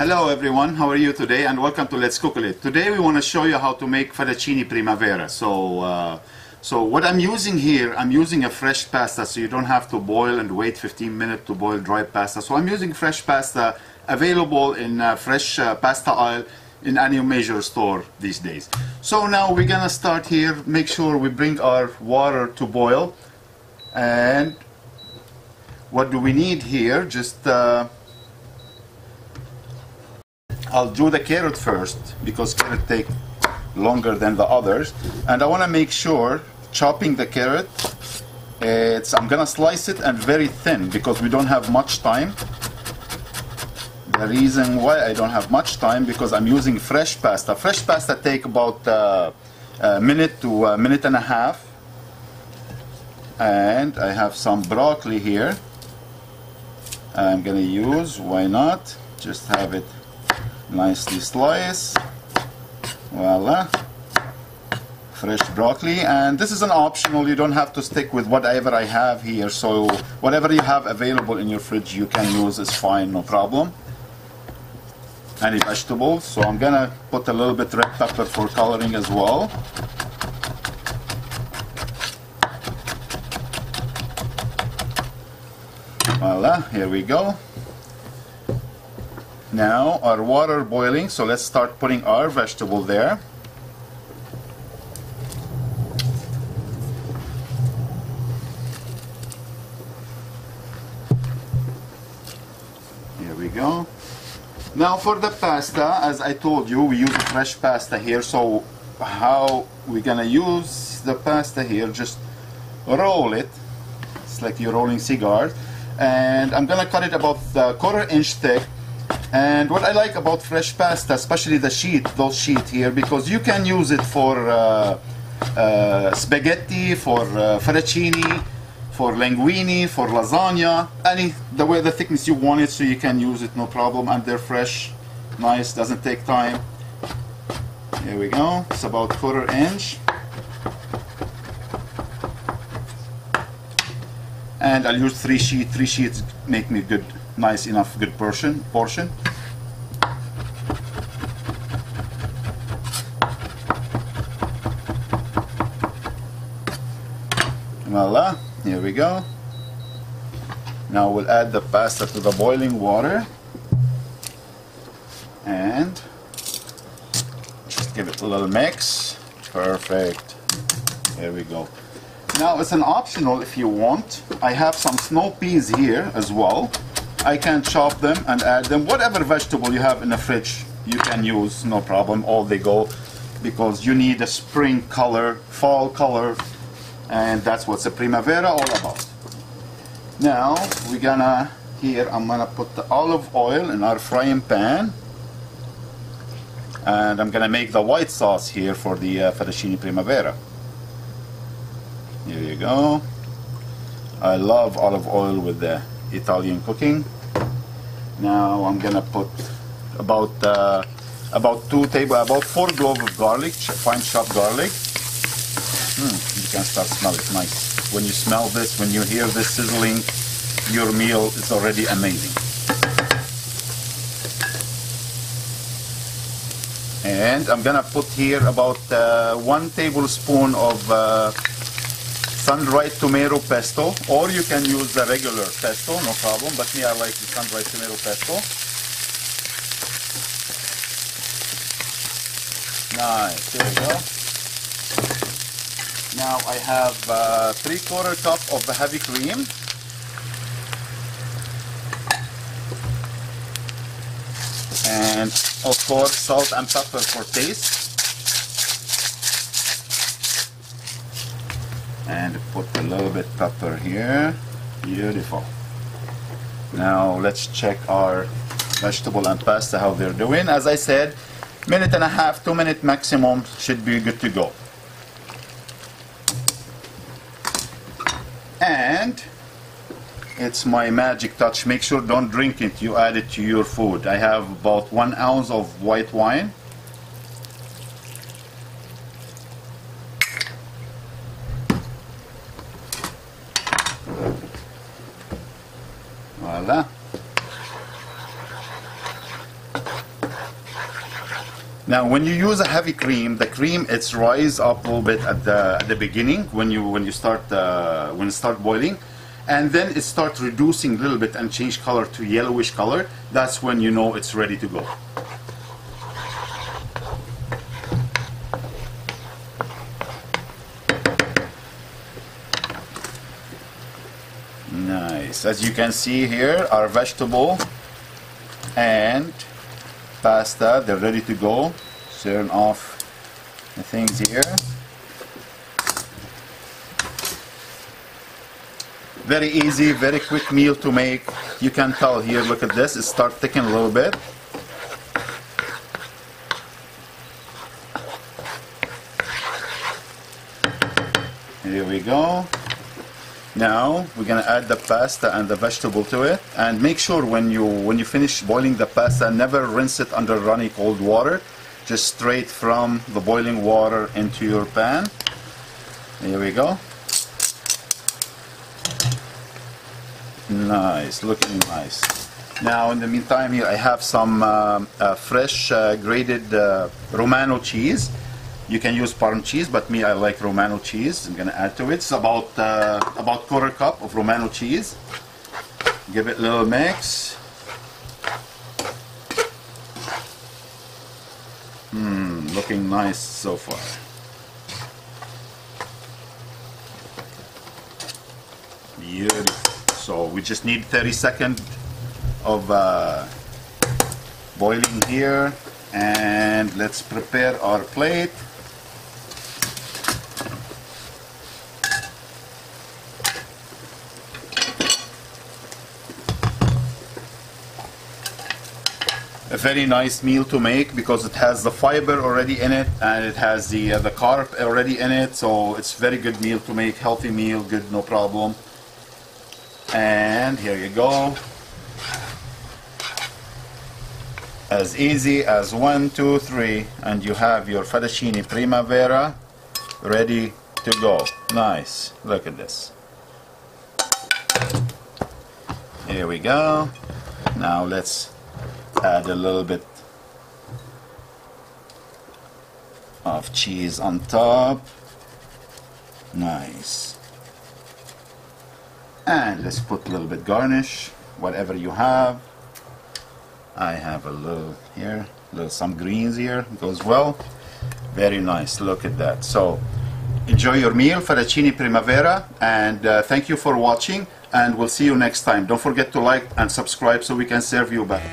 Hello everyone, how are you today? And welcome to Letscookolet. Today we want to show you how to make Fettuccine Primavera. So what I'm using here, I'm using a fresh pasta, so you don't have to boil and wait 15 minutes to boil dry pasta. So I'm using fresh pasta available in fresh pasta oil in any major store these days. So now we're gonna start here. Make sure we bring our water to boil. And what do we need here? Just I'll do the carrot first because carrot take longer than the others, and I want to make sure chopping the carrot, I'm gonna slice it and very thin because we don't have much time. The reason why I don't have much time because I'm using fresh pasta. Fresh pasta take about a minute to a minute and a half, and I have some broccoli here. I'm gonna use, why not, just have it nicely sliced. Voila, fresh broccoli. And this is an optional, you don't have to stick with whatever I have here, so whatever you have available in your fridge you can use is fine, no problem. Any vegetables. So I'm gonna put a little bit red pepper for coloring as well. Voila, here we go. Now our water boiling, so let's start putting our vegetable there. Here we go. Now for the pasta, as I told you, we use fresh pasta here. So how we're gonna use the pasta here, just roll it. It's like you're rolling cigars. And I'm gonna cut it about a quarter-inch thick. And what I like about fresh pasta, especially the sheet, those sheet here, because you can use it for spaghetti, for fettuccine, for linguine, for lasagna, the way the thickness you want it, so you can use it, no problem. And they're fresh, nice, doesn't take time. Here we go. It's about quarter-inch. And I'll use three sheets. Three sheets make me good, nice enough, good portion. Voila, here we go. Now we'll add the pasta to the boiling water and just give it a little mix. Perfect. Here we go. Now it's an optional if you want. I have some snow peas here as well. I can chop them and add them. Whatever vegetable you have in the fridge you can use, no problem, all they go, because you need a spring color, fall color, and that's what the Primavera all about. Now we're gonna, here I'm gonna put the olive oil in our frying pan, and I'm gonna make the white sauce here for the Fettuccine Primavera. Here you go. I love olive oil with the Italian cooking. Now I'm gonna put about 4 cloves of garlic, fine chopped garlic. You can start smelling it, nice. When you smell this, when you hear this sizzling, your meal is already amazing. And I'm gonna put here about 1 tablespoon of sun-dried tomato pesto, or you can use the regular pesto, no problem, but me, I like the sun-dried tomato pesto. Nice, here we go. Now I have 3/4 cup of the heavy cream. And of course salt and pepper for taste. And put a little bit pepper here. Beautiful. Now let's check our vegetable and pasta, how they're doing. As I said, minute and a half, 2 minutes maximum should be good to go. And it's my magic touch. Make sure don't drink it, you add it to your food. I have about 1 ounce of white wine. Voila. Now, when you use a heavy cream, the cream it's rise up a little bit at the beginning when you start boiling, and then it starts reducing a little bit and change color to yellowish color. That's when you know it's ready to go. Nice. As you can see here, our vegetable and pasta, they're ready to go. Turn off the things here. Very easy, very quick meal to make. You can tell here, look at this, it starts thickening a little bit. Here we go. Now we're gonna add the pasta and the vegetable to it, and make sure when you finish boiling the pasta, never rinse it under running cold water. Just straight from the boiling water into your pan. Here we go. Nice, looking nice. Now in the meantime here I have some fresh grated Romano cheese. You can use Parm cheese, but me, I like Romano cheese. I'm gonna add to it. It's about quarter cup of Romano cheese. Give it a little mix. Looking nice so far. Beautiful. So we just need 30 seconds of boiling here, and let's prepare our plate. A very nice meal to make because it has the fiber already in it, and it has the carb already in it, so it's very good meal to make, healthy meal, good, no problem. And here you go. As easy as 1, 2, 3, and you have your Fettuccine Primavera ready to go. Nice. Look at this. Here we go. Now let's add a little bit of cheese on top. Nice. And let's put a little bit garnish, whatever you have. I have a little here, some greens here, goes well. Very nice, look at that. So enjoy your meal, Fettuccine Primavera, and thank you for watching, and we'll see you next time. Don't forget to like and subscribe so we can serve you better.